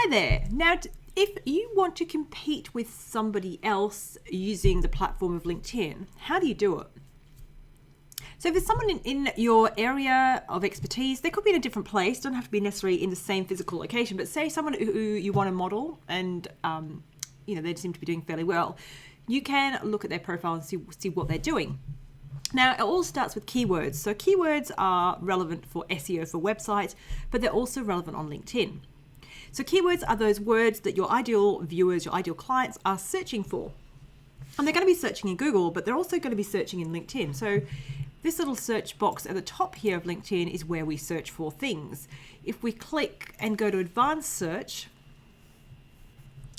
Hi there. Now, if you want to compete with somebody else using the platform of LinkedIn, how do you do it? So if there's someone in your area of expertise, they could be in a different place, don't have to be necessarily in the same physical location, but say someone who you want to model and they seem to be doing fairly well, you can look at their profile and see what they're doing. Now, it all starts with keywords. So keywords are relevant for SEO for websites, but they're also relevant on LinkedIn. So keywords are those words that your ideal viewers, your ideal clients are searching for. And they're going to be searching in Google, but they're also going to be searching in LinkedIn. So this little search box at the top here of LinkedIn is where we search for things. If we click and go to advanced search,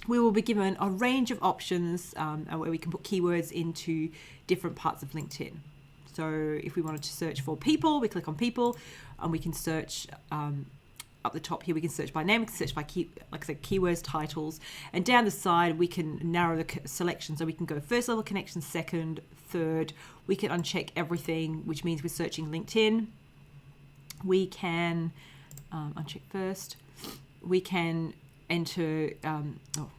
we will be given a range of options where we can put keywords into different parts of LinkedIn. So if we wanted to search for people, we click on people, and we can search up the top here. We can search by name, we can search by keywords, titles, and down the side we can narrow the selection. So we can go first level connection, second, third. We can uncheck everything, which means we're searching LinkedIn. We can uncheck first. We can enter,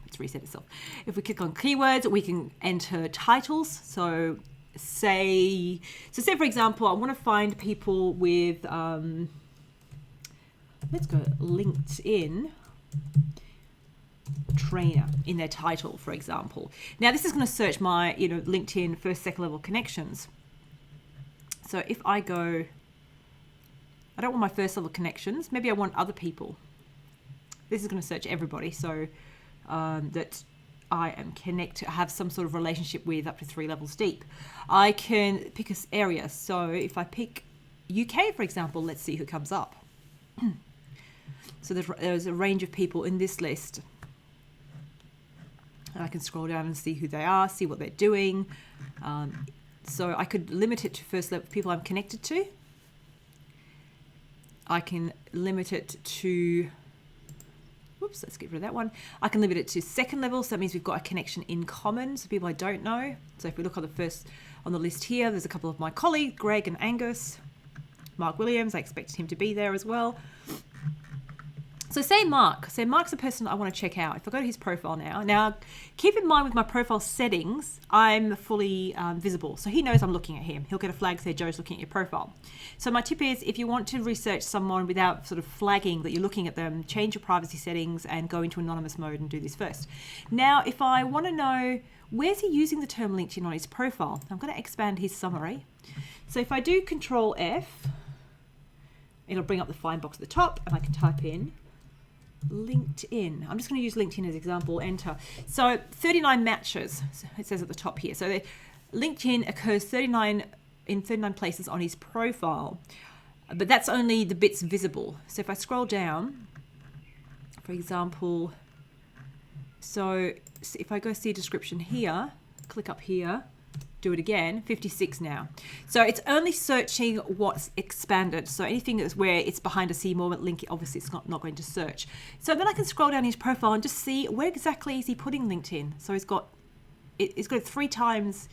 it's reset itself. If we click on keywords, we can enter titles. So say for example, I want to find people with, let's go LinkedIn trainer in their title, for example. Now this is going to search my, LinkedIn first, second level connections. So if I go, I don't want my first level connections. Maybe I want other people. This is going to search everybody. So that I am have some sort of relationship with up to 3 levels deep. I can pick an area. So if I pick UK, for example, let's see who comes up. So there's a range of people in this list. And I can scroll down and see who they are, see what they're doing. So I could limit it to first level people I'm connected to. I can limit it to, let's get rid of that one. I can limit it to second level, so that means we've got a connection in common, so people I don't know. So if we look on the list here, there's a couple of my colleagues, Greg and Angus. Mark Williams, I expected him to be there as well. So say Mark's a person I want to check out. If I go to his profile now keep in mind with my profile settings, I'm fully visible. So he knows I'm looking at him. He'll get a flag say Joe's looking at your profile. So my tip is if you want to research someone without sort of flagging that you're looking at them, change your privacy settings and go into anonymous mode and do this first. Now, if I want to know where's he using the term LinkedIn on his profile, I'm going to expand his summary. So if I do Control F, it'll bring up the find box at the top and I can type in LinkedIn. I'm just going to use LinkedIn as example, enter. So 39 matches, it says at the top here. So LinkedIn occurs 39 places on his profile, but that's only the bits visible. So if I scroll down, for example, so if I go see a description here, click up here, do it again, 56 now. So it's only searching what's expanded. So anything that's where it's behind a see more link, obviously it's not going to search. So then I can scroll down his profile and just see where exactly is he putting LinkedIn. So he's got it 3 times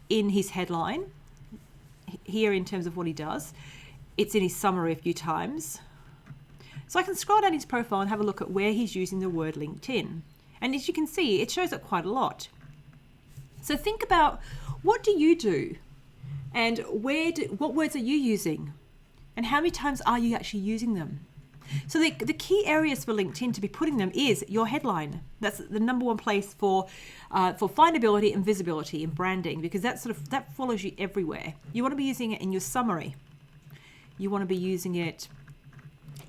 in his headline here in terms of what he does. It's in his summary a few times. So I can scroll down his profile and have a look at where he's using the word LinkedIn. And as you can see, it shows up quite a lot. So think about, what do you do? And what words are you using? And how many times are you actually using them? So the key areas for LinkedIn to be putting them is your headline. That's the number one place for findability and visibility and branding, because that follows you everywhere. You want to be using it in your summary. You want to be using it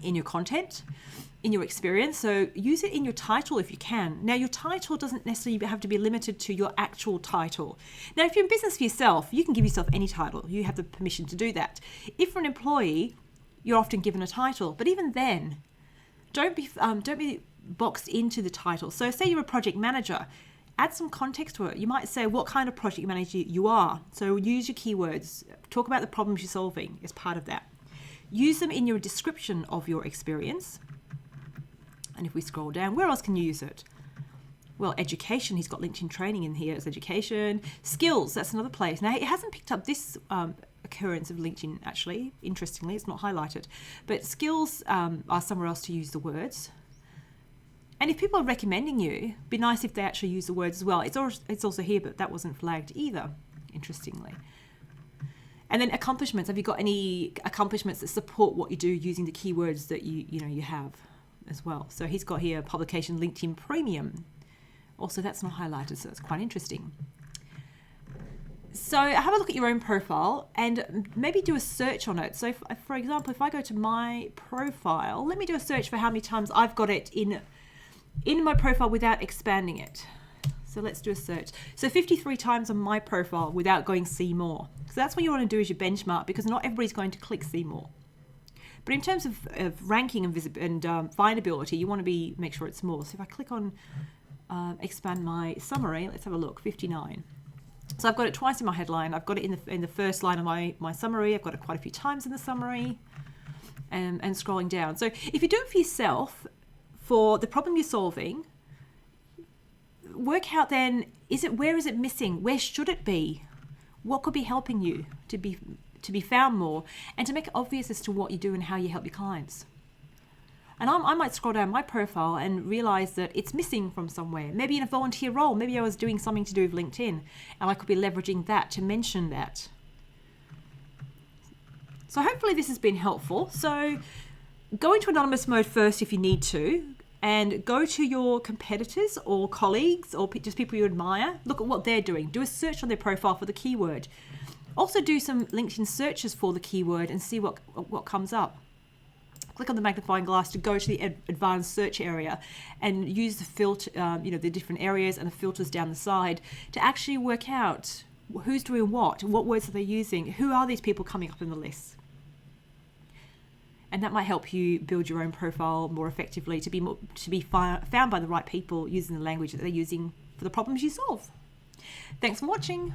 in your content, in your experience. So use it in your title if you can. Now, your title doesn't necessarily have to be limited to your actual title. Now, if you're in business for yourself, you can give yourself any title. You have the permission to do that. If you're an employee, you're often given a title. But even then, don't be boxed into the title. So say you're a project manager, add some context to it. You might say what kind of project manager you are. So use your keywords. Talk about the problems you're solving as part of that. Use them in your description of your experience. And if we scroll down, where else can you use it? Well, education, he's got LinkedIn training in here as education. Skills, that's another place. Now, it hasn't picked up this occurrence of LinkedIn, actually. Interestingly, it's not highlighted. But skills are somewhere else to use the words. And if people are recommending you, be nice if they actually use the words as well. It's also here, but that wasn't flagged either, interestingly. And then accomplishments. Have you got any accomplishments that support what you do using the keywords that you have as well? So he's got here publication LinkedIn Premium. Also, that's not highlighted, so it's quite interesting. So have a look at your own profile and maybe do a search on it. So for example, if I go to my profile, let me do a search for how many times I've got it in my profile without expanding it. So let's do a search. So 53 times on my profile without going see more. So that's what you want to do as your benchmark, because not everybody's going to click see more. But in terms of ranking and findability, you want to make sure it's more. So if I click on expand my summary, let's have a look, 59. So I've got it twice in my headline. I've got it in the first line of my summary. I've got it quite a few times in the summary, and scrolling down. So if you do it for yourself, for the problem you're solving, work out then, where is it missing? Where should it be? What could be helping you to be found more, and to make it obvious as to what you do and how you help your clients. And I might scroll down my profile and realize that it's missing from somewhere. Maybe in a volunteer role. Maybe I was doing something to do with LinkedIn, and I could be leveraging that to mention that. So hopefully this has been helpful. So go into anonymous mode first if you need to, and go to your competitors or colleagues or just people you admire. Look at what they're doing. Do a search on their profile for the keyword. Also do some LinkedIn searches for the keyword and see what comes up. Click on the magnifying glass to go to the advanced search area and use the filter, the different areas and the filters down the side to actually work out who's doing what words are they using, who are these people coming up in the list. And that might help you build your own profile more effectively to be found by the right people using the language that they're using for the problems you solve. Thanks for watching.